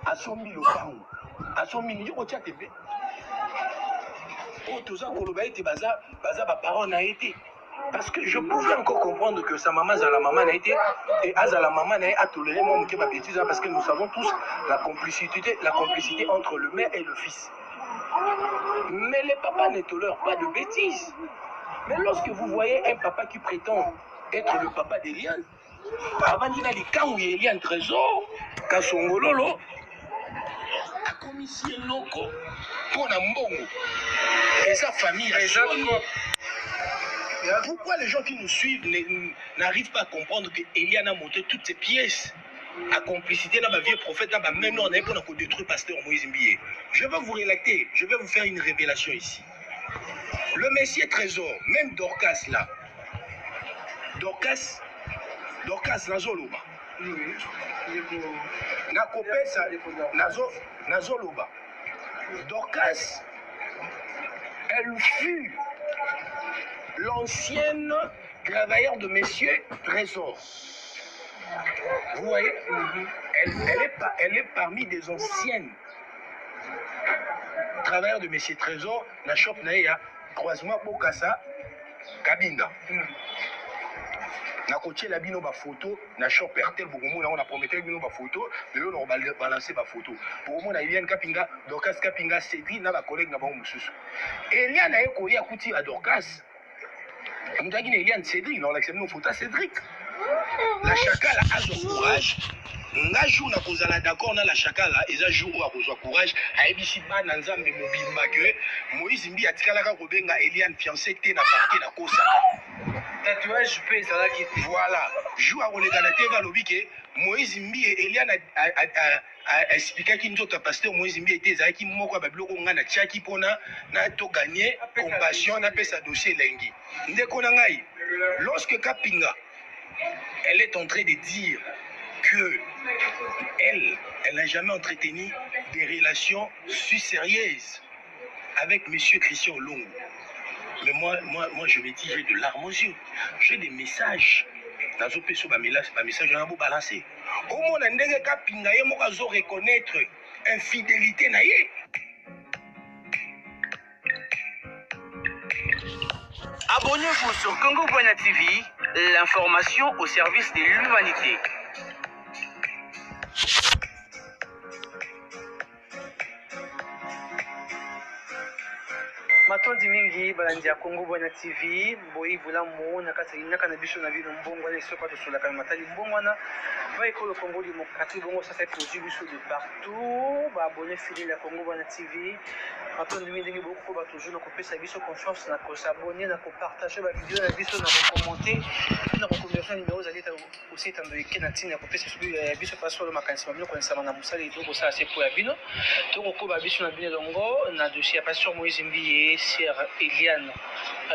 asombi lopango asombi ni ko tia tebe o toza koloba ete baza ba-parents na été. Parce que je pouvais encore comprendre que sa maman a la maman a été et la maman a toléré mon ma bêtise parce que nous savons tous la complicité entre le mère et le fils. Mais les papas ne tolèrent pas de bêtises. Mais lorsque vous voyez un papa qui prétend être le papa d'Eliane, avant d'y aller quand où Eliane Trésor, Kasongololo, a commis un loco pour un mbongo et sa famille. Pourquoi les gens qui nous suivent n'arrivent pas à comprendre que Eliane a monté toutes ses pièces à complicité dans ma vie prophète, dans ma même nom, pour détruire pasteur Moïse Mbié. Je vais vous relater, je vais vous faire une révélation ici. Le Messie Trésor, même Dorcas là, Dorcas Nazoloba. Nazoloba. Dorcas, elle fut l'ancienne travailleur de Monsieur Trésor. Vous voyez, elle est parmi des anciennes travailleurs de Monsieur Trésor. La shop naïa croisement Bokassa Kabinda. Na kotie la bino ba photo na shop Pertel Bogomo na on a prometté bino ba photo mais on va balancer ba photo pour moi na Eliane Kapinga Dorcas Kapinga Cédric na ba collègue na ba mususu Eliane na yeko ya kuti a Dorcas ndagi na Eliane Cédric na l'accepte nos photos Cédric la chakala a son courage nga jour na kozala d'accord na la chakala eza jour où a kozwa courage a ebisi ba na nzambe mobimba que Moïse Mbi atikala ka kobenga Eliane fiancé te na parti na kosa tatouage pe ça là qui voilà jour à koleka na teva lobike Moïse Mbi et Eliane a expliqué qu'il nous a pasteur Moïse Mbi était ezaki moko ba biloko nga na tiaki pona na to gagner compassion na pesa dossier lengi ndeko na ngai lorsque Kapinga elle est en train de dire que elle n'a jamais entretenu des relations sérieuses avec monsieur Christian Olongo. Mais moi, je me dis, j'ai de larmes aux yeux. J'ai des messages. Nazo peso ba message na bo balancer. Au moins na ndenge Kapinga ye moko azo reconnaître infidélité na ye. Abonnez-vous sur Congo Boina TV, l'information au service de l'humanité. matondi mingi balandi ya Congo Boina TV boyi bulamu na kati na biso na bino mbongo na sopa to solaka matali mbongo na va ekolo Congo démocratique bongo ça c'est produit biso de partout ba abonné fidèle ya Congo Boina TV matondi mingi ndenge beaucoup ba toujours na kopesa biso confiance na ko s'abonner na ko partager ba vidéo na biso na ko commenter na ko conversion numéro za leta aussi tando ekena tina ko pesa biso password makanisi mabino ko nsama na musali to ko ça c'est pour ya bino to ko ba biso na bino longo na dossier ya pasteur Moïse Mbié Sir Eliane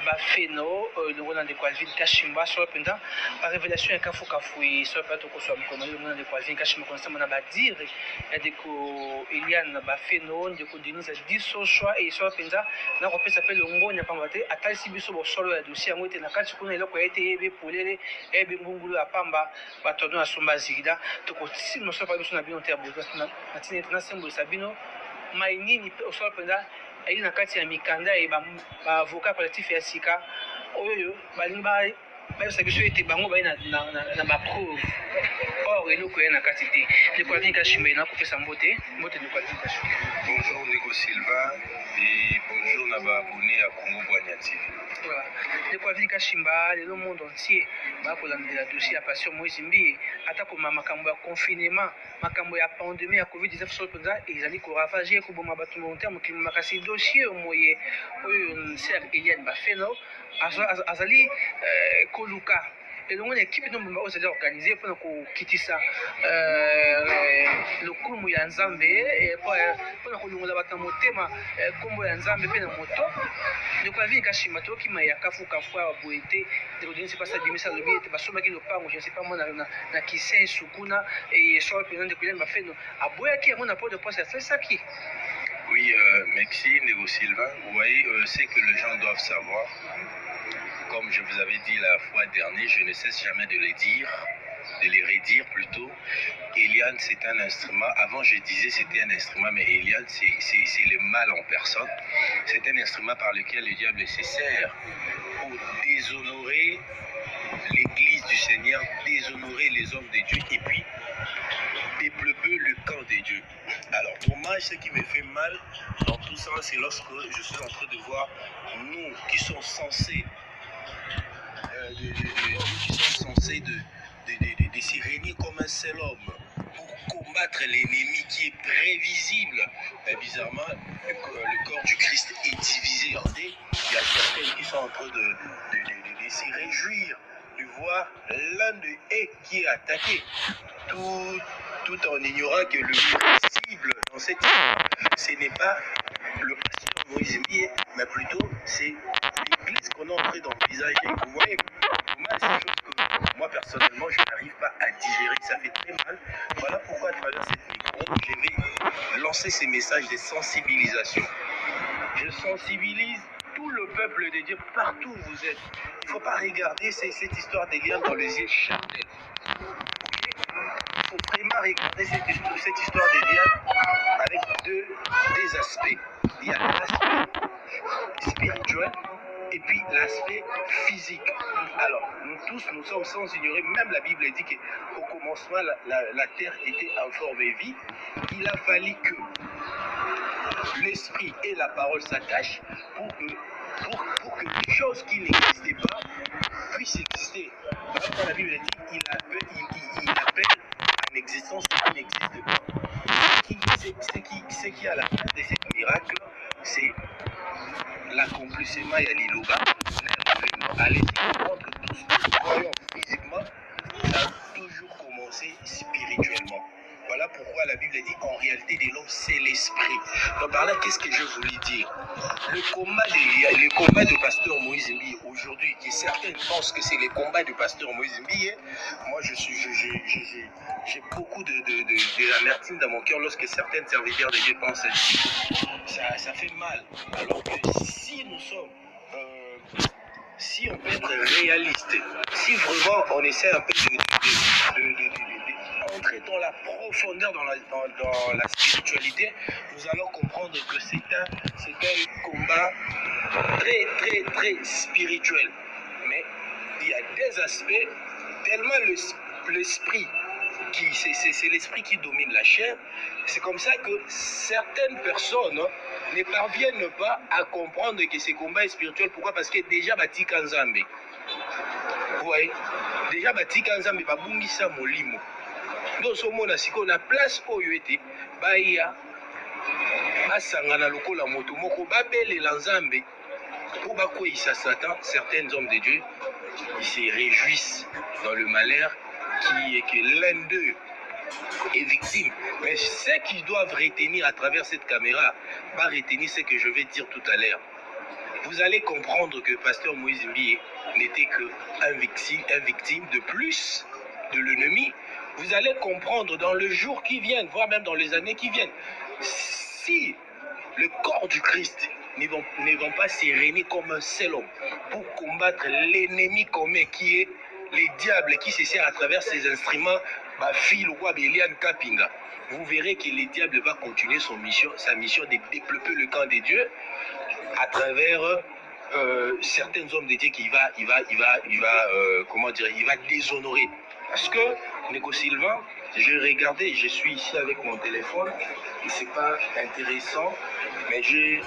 Bafeno le roi de Kwalvin Kashimba sur le pendant par révélation un kafu kafu sur le plateau ko so amkomo le roi de Kwalvin Kashimba ko nsama na ba dire de ko Eliane Bafeno de ko Denise diso choix et sur le pendant na ko pesa pe longo nya pambate atalisi biso bo solo ya dossier yango ete na kati kuna eloko ete ebe polele ebe ngungulu ya pamba batono na somba zigida to ko simo so pa biso na bino te ya bozo na tine na sembo sabino mai nini pe so pendant ayi na kati ya mikanda e ba avocat collectif ya sika oyo balimba bayebisa biso ete bango bayi na bapreuve or eloko ya na kati te Lekwalvin Kashimba na kopesa mbote Lekwalvin Kashimba. Bonjour Nico Silva et bonjour na ba abonné à Congo Boina TV. Voilà. Lekwalvin Kashimba le monde entier bakolandela dossier ya pasteur Moïse Mbié atako makambo ya confinement makambo ya pandémie ya COVID-19 so penza ezali ko ravager ko boma bato monter mokili makasi dossier moye oyo Sir Eliane Bafeno azali koluka elongo na équipe nomba oyo ezali organisé mpona kokitisa lokumu ya nzambe mpona kolongola bato na motema nkombo ya nzambe mpe na moto Lekwalvin Kashimba tokima ya kafu ya boye te dekodonisi mpasa bimisa lobi ete basomaki lopango je ne sais pas moi na kisensu kuna esor mpena ndeko Eliane Bafeno aboyaki yango na port de presse asalisaki. Oui, merci Nego Sylvain. Vous voyez, c'est que les gens doivent savoir. Comme je vous avais dit la fois dernière, je ne cesse jamais de le dire. de les redire plutôt. Eliane, c'est un instrument. Avant, je disais c'était un instrument, mais Eliane, c'est le mal en personne. C'est un instrument par lequel le diable se sert pour déshonorer l'Église du Seigneur, déshonorer les hommes de Dieu et puis développer le camp de Dieu. Alors, dommage, ce qui me fait mal dans tout ça, c'est lorsque je suis en train de voir nous qui sommes censés de se régner comme un seul homme pour combattre l'ennemi qui est prévisible. Mais bizarrement, le corps du Christ est divisé en deux. Il y a certains qui sont en train de se réjouir de voir l'un de eux qui est attaqué, tout en ignorant que le cible dans cette histoire, ce n'est pas le pasteur Moïse Mbié, mais plutôt c'est l'église qu'on est en train d'envisager. Vous voyez, moi, c'est une chose que moi personnellement je n'arrive pas à digérer, ça fait très mal. Voilà pourquoi à travers cette micro, je vais lancer ces messages de sensibilisation. Je sensibilise tout le peuple de Dieu partout où vous êtes. Il ne faut pas regarder cette histoire d'Eliane dans les yeux charnels. Il faut vraiment regarder cette histoire d'Eliane avec deux aspects. Il y a l'aspect spirituel et puis l'aspect physique. Alors, nous tous, nous sommes sans ignorer, même la Bible dit qu'au commencement, la terre était en forme et vie. Il a fallu que l'esprit et la parole s'attachent pour que des choses qui n'existaient pas puissent exister. Quand la Bible dit, il appelle en existence ce qui n'existe pas. Ce qui est à la fin de ce miracle, c'est l'accomplissement et l'iloba. Allez comprendre que tout ce que nous voyons physiquement, ça a toujours commencé spirituellement. Voilà pourquoi la Bible dit en réalité de l'homme c'est l'esprit. Donc par là, qu'est-ce que je voulais dire? Le combat de pasteur Moïse Mbié aujourd'hui, qui certains pensent que c'est le combat de pasteur Moïse Mbié, moi j'ai beaucoup de l'amertume dans mon cœur lorsque certains serviteurs de Dieu pensent ça. Ça fait mal. Alors que si nous sommes si on peut être réaliste, si vraiment on essaie un peu d'entrer dans la profondeur, dans la spiritualité, nous allons comprendre que c'est un combat très spirituel. Mais il y a des aspects, tellement l'esprit, c'est l'esprit qui domine la chair. C'est comme ça que certaines personnes ne parviennent pas à comprendre que ce combat est spirituel. Pourquoi? Parce que déjà batika nzambe. Vous voyez, déjà batika nzambe babungisa molimo. Donc ce mona siko na place oyo ete baya basangana lokola moto moko babelela nzambe pour bakoyisa Satan. Certains hommes de Dieu, ils se réjouissent dans le malheur qui est que l'un d'eux est victime. Mais ce qu'ils doivent retenir à travers cette caméra, va retenir ce que je vais dire tout à l'heure. Vous allez comprendre que pasteur Moïse Mbié n'était qu'un victime de plus de l'ennemi. Vous allez comprendre dans le jour qui vient, voire même dans les années qui viennent, si le corps du Christ ne vont pas se réunir comme un seul homme pour combattre l'ennemi commun qui est les diables qui se sert à travers ces instruments, fil ou Eliane Kapinga. Vous verrez que le diable va continuer sa mission de développer le camp de Dieu à travers certains hommes de Dieu qu'il va déshonorer. Parce que, Nico Sylvain, j'ai regardé, je suis ici avec mon téléphone, et c'est pas intéressant, mais j'ai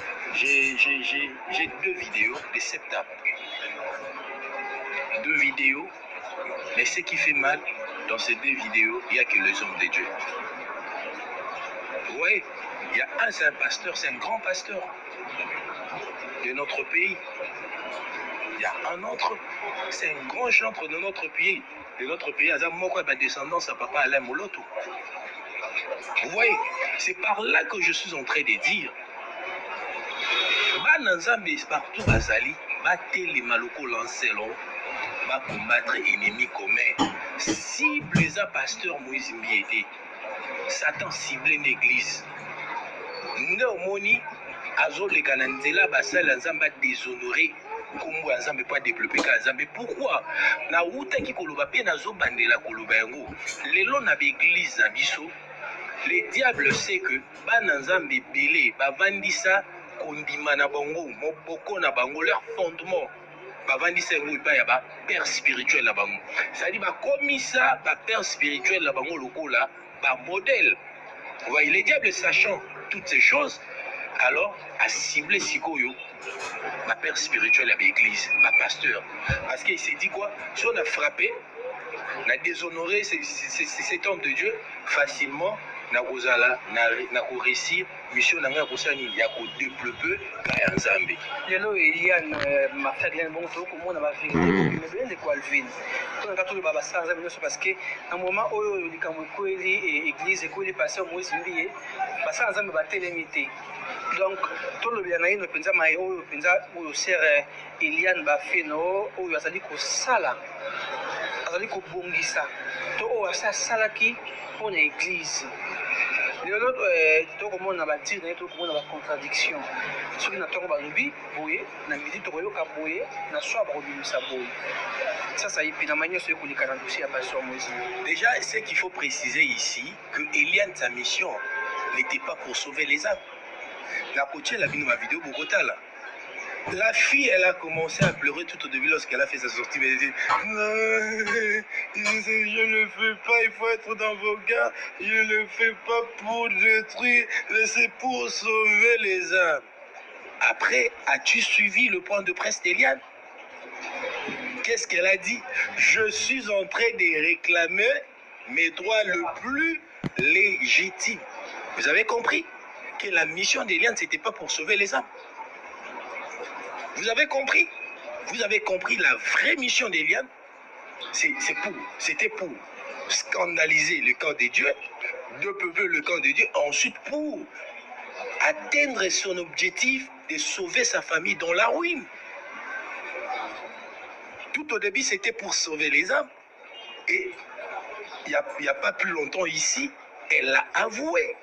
2 vidéos de septembre. 2 vidéos, mais ce qui fait mal dans ces 2 vidéos, il n'y a que les hommes de Dieu. Vous voyez, il y a c'est un pasteur, c'est un grand pasteur de notre pays. Il y a un autre, c'est un grand chantre de notre pays. À descendance à papa Alain Moloto. Vous voyez, c'est par là que je suis en train de dire. Partout bazali, les maloko lancelo, va combattre ennemi commun. Cible les pasteur Moïse Mbié, Satan cible l'église. Néomoni, azo le kananzela basala nzamba déshonorer kombo ya nzambe pas développer ka nzambe. Pourquoi na uta ki koloba pe nazo bandela koloba yango lelo na église na biso le diable sait que bana nzambe belé bavandisa kondima na bango moboko na bango leur fondement bavandisa yango epai ya ba père spirituel na bango, c'est-à-dire bakomisa ba père spirituel na bango lokola ba modèle. Vous voyez, le diable sachant toutes ces choses alors a ciblé sikoyo ma père spirituel à l'église, ma pasteur, parce qu'il s'est dit quoi, si on a frappé, on a déshonoré cet homme de Dieu facilement, na réussir mission nanga kosani ya ko développer ka nzambe. Lelo Eliane Martin bon to ko mona ba vérité ko mais bien quoi Alvin. On a tout baba ça nzambe parce que na moment oyo likambo ko eli église ko eli pasteur Moïse Mbiye ba ça nzambe ba télémité. Donc tout le bien naino penza mai oyo penza oyo sere Eliane ba feno oyo azali ko sala azali ko bongisa to oyo asa salaki pour l'église. Lelo to komona ba dire na to komona ba contradiction. Soki na tongo ba lobi boye na midi to koyoka boye na soir ba robimisa boye. Ça y pina manière ce kolika na dossier à pasteur Moïse. Déjà ce qu'il faut préciser ici que Eliane sa mission n'était pas pour sauver les âmes. La coach elle a vu ma vidéo Bogota là. La fille, elle a commencé à pleurer tout au début lorsqu'elle a fait sa sortie. Mais elle dit, je ne le fais pas, il faut être dans vos gars. Je ne le fais pas pour détruire, mais c'est pour sauver les âmes. Après, as-tu suivi le point de presse d'Eliane? Qu'est-ce qu'elle a dit? Je suis en train de réclamer mes droits le plus légitimes. Vous avez compris que la mission d'Eliane, ce n'était pas pour sauver les âmes. Vous avez compris? Vous avez compris la vraie mission d'Eliane? C'était pour scandaliser le camp de Dieu, de peupler le camp de Dieu, ensuite pour atteindre son objectif de sauver sa famille dans la ruine. Tout au début, c'était pour sauver les âmes. Et il n'y a pas plus longtemps ici, elle l'a avoué.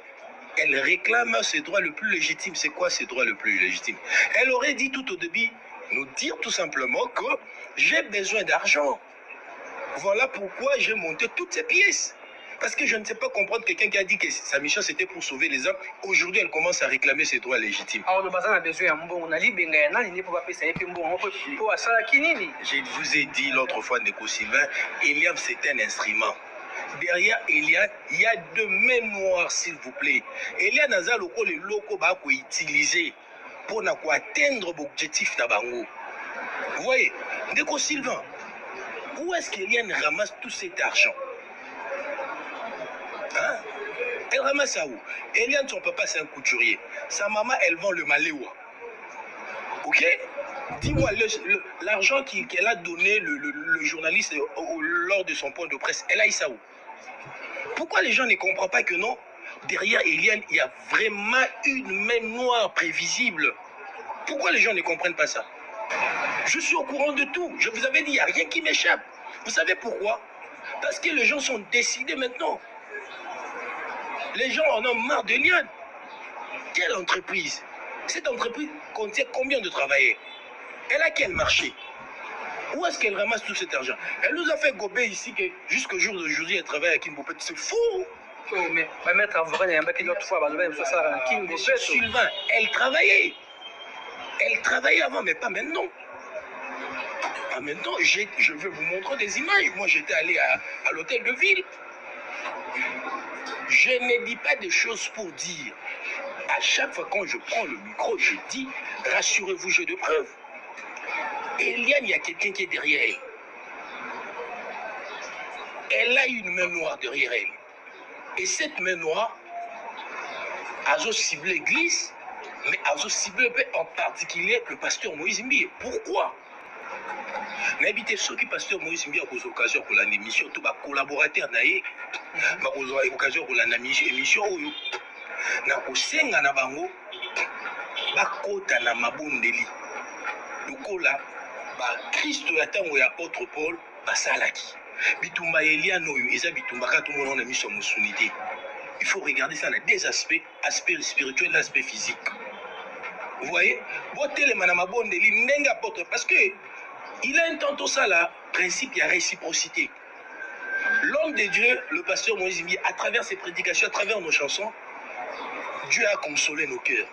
Elle réclame ses droits le plus légitime. C'est quoi ses droits le plus légitimes? Elle aurait dit tout au début, nous dire tout simplement que j'ai besoin d'argent. Voilà pourquoi j'ai monté toutes ces pièces. Parce que je ne sais pas comprendre quelqu'un qui a dit que sa mission c'était pour sauver les hommes. Aujourd'hui, elle commence à réclamer ses droits légitimes. Alors, le bazar a besoin d'un bon, on a dit, je vous ai dit l'autre fois, Neko Sylvain, Eliane c'est un instrument. Derrière Eliane, il y a de mémoire, s'il vous plaît. Eliane a le loco va utiliser pour atteindre l'objectif d'Abango. Vous voyez, Neko Sylvain, où est-ce qu'Eliane ramasse tout cet argent? Hein? Elle ramasse ça où? Eliane, son papa, c'est un couturier. Sa maman, elle vend le maléwa. Ok? Dis-moi, l'argent qu'elle a donné le journaliste lors de son point de presse, elle a eu ça où? Pourquoi les gens ne comprennent pas que non? Derrière Eliane, il y a vraiment une mémoire prévisible. Pourquoi les gens ne comprennent pas ça? Je suis au courant de tout. Je vous avais dit, il n'y a rien qui m'échappe. Vous savez pourquoi? Parce que les gens sont décidés maintenant. Les gens en ont marre de Eliane. Quelle entreprise? Cette entreprise contient combien de travailleurs? Elle a quel marché? Où est-ce qu'elle ramasse tout cet argent? Elle nous a fait gober ici que jusqu'au jour d'aujourd'hui, elle travaille à Kimbopet. C'est fou! Oh, mais ma maître Avran, il y a une autre fois, Sylvain, elle travaillait. Elle travaillait avant, mais pas maintenant. Ah, maintenant, je vais vous montrer des images. Moi, j'étais allé à l'hôtel de ville. Je ne dis pas des choses pour dire. À chaque fois quand je prends le micro, je dis, rassurez-vous, j'ai de preuves. Eliane, il y a quelqu'un qui est derrière elle. Elle a une main noire derrière elle. Et cette main noire a ciblé l'église, mais a ciblé en particulier le pasteur Moïse Mbiye. Pourquoi? N'habitez ceux qui pasteur Moïse Mbiye à cause d'occasion pour l'émission, tous les collaborateurs naïe, à cause d'occasion pour l'émission, na kosenga na bango bakota na mabondeli lokola ba Kristo ya tango ya apôtre Paul basalaki bitumba Eliane oyo eza bitumba ka tout monde na mission musunité. Il faut regarder ça dans deux aspects, aspect spirituel et aspect physique. Vous voyez, parce que il a un temps tout ça là, principe, il y a réciprocité. L'homme de Dieu, le pasteur Moïse Mbi, à travers ses prédications, à travers nos chansons, Dieu a consolé nos cœurs.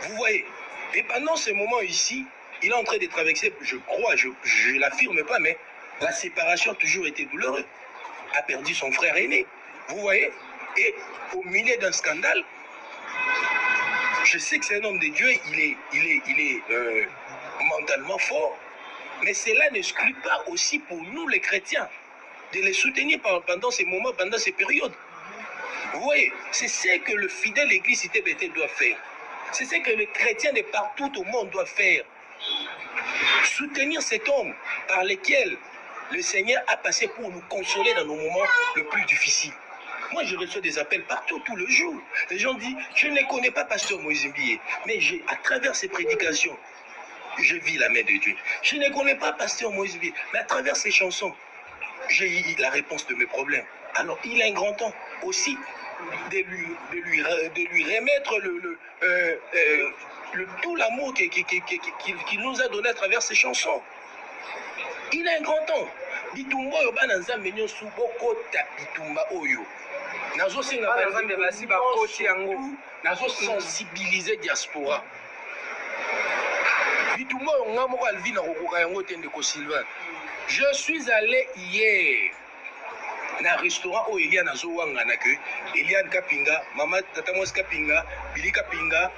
Vous voyez, et pendant ce moment ici, il est en train de traverser, je crois, je ne l'affirme pas, mais la séparation a toujours été douloureuse. A perdu son frère aîné. Vous voyez, et au milieu d'un scandale, je sais que c'est un homme de Dieu, il est mentalement fort, mais cela n'exclut pas aussi pour nous les chrétiens de les soutenir pendant ces moments, pendant ces périodes. Vous voyez, c'est ce que le fidèle église Cité Bethel doit faire. C'est ce que les chrétiens de partout au monde doivent faire. Soutenir cet homme par lequel le Seigneur a passé pour nous consoler dans nos moments les plus difficiles. Moi, je reçois des appels partout, tout le jour. Les gens disent, je ne connais pas Pasteur Moïse Mbié, mais à travers ses prédications, je vis la main de Dieu. Je ne connais pas Pasteur Moïse Mbié, mais à travers ses chansons, j'ai eu la réponse de mes problèmes. Alors, il a un grand temps aussi de lui remettre tout l'amour qu'il nous a donné à travers ses chansons. Il a un grand temps. Bitumba oyo bana nzambe nyosu bokota bitumba oyo. Nazo senga nzambe basi bakoti yango. Nazo sensibiliser diaspora. Bitumba oyo nga moko alvina kokoka yango te ndeko Sylvain. Je suis allé hier na restaurant oyo Eliane nazo wangana ke Eliane Kapinga, mama tata mwasi Kapinga, Billy Kapinga,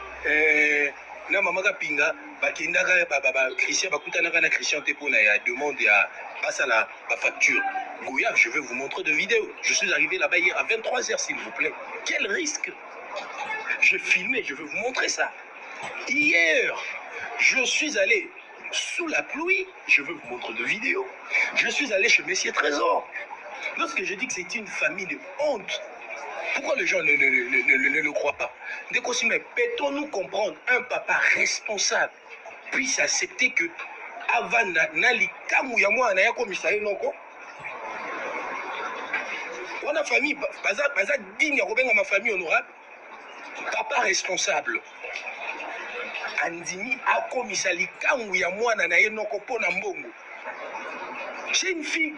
na mama Kapinga bakendaka Christian bakutanaka na Christian te pona ya demande ya passe à la facture. Goyave, je vais vous montrer de vidéos. Je suis arrivé là-bas hier à 23h s'il vous plaît. Quel risque? Je filmais, je vais vous montrer ça. Hier, je suis allé sous la pluie, je vais vous montrer de vidéos. Je suis allé chez Messier Trésor. Lorsque je dis que c'est une famille de honte, pourquoi les gens ne le croient pas? Peut-on comprendre un papa responsable puisse accepter que avant nalikamu ya mwana ya komisa eloko wana famille baza digne ya kobenga ma famille honorable, papa responsable andimi akomisa likamu ya mwana na ye noko pona mbongo. C'est une fille